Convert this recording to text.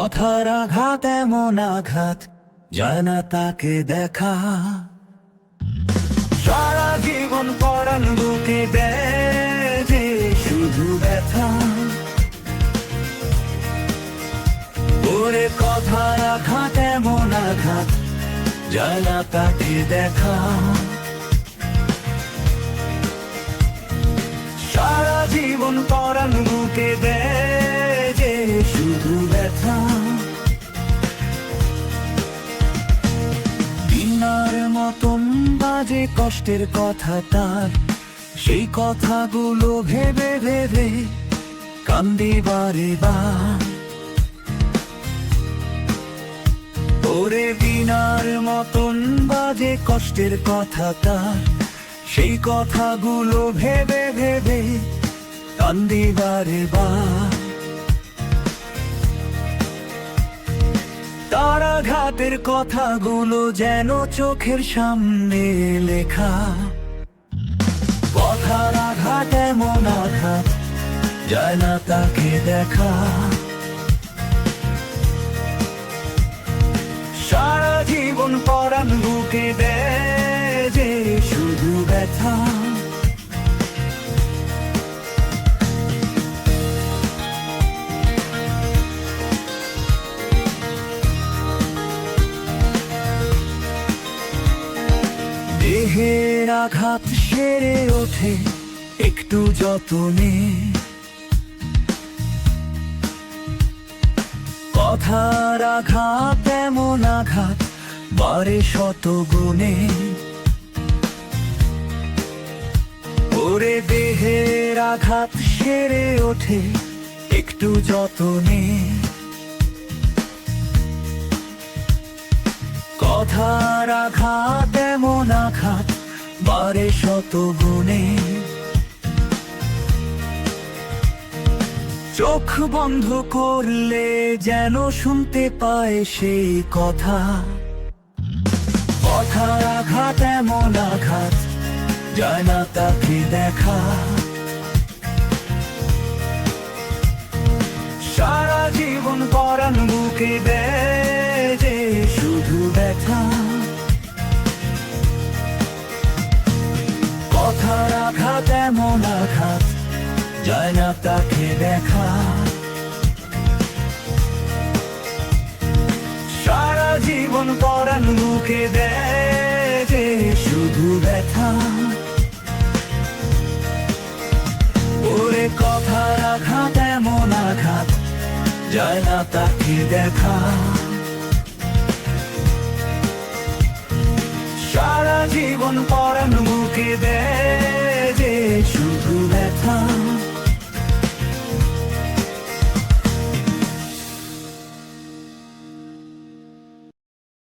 কথার আঘাত এমন আঘাত, যায় না তাকে দেখা। সারা জীবন পরাণ বুকে দেয় যে শুধু ব্যথা। ওরে কথার আঘাত এমন আঘাত, যায় না তাকে দেখা। সারা জীবন পরাণ বুকে দেয় যে শুধু ব্যথা। বীণার মতন বাজে কষ্টের কথা তার, সেই কথাগুলো ভেবে ভেবে কান্দি বারে বার। ওরে বীণার মতন বাজে কষ্টের কথা তার, সেই কথাগুলো ভেবে ভেবে কান্দি বারে বার। তার আঘাতের কথাগুলো যেন চোখের সামনে লেখা। কথার আঘাত এমন আঘাত, যায় না তাকে দেখা। সারা জীবন পরাণ বুকে দেয় যে শুধু ব্যথা। দেহের আঘাত সেরে ওঠে একটু যতনে, কথার আঘাত এমন আঘাত, বারে শত গুণে। ওরে দেহের আঘাত সেরে ওঠে একটু যতনে, কথার আঘাত এমন আঘাত, বারে শত গুণে। চোখ বন্ধ করলে যেন শুনতে পায় সেই কথা। কথার আঘাত এমন আঘাত, যায় না তাকে দেখা। সারা জীবন পরাণ বুকে দেয় যে শুধু ব্যথা। কথার আঘাত এমন আঘাত, যায় না তাকে দেখা। সারা জীবন পরাণ বুকে দেয় যে শুধু ব্যথা। ওরে কথার আঘাত এমন আঘাত, যায় না তাকে দেখা। সারা জীবন পরাণ বুকে দেয়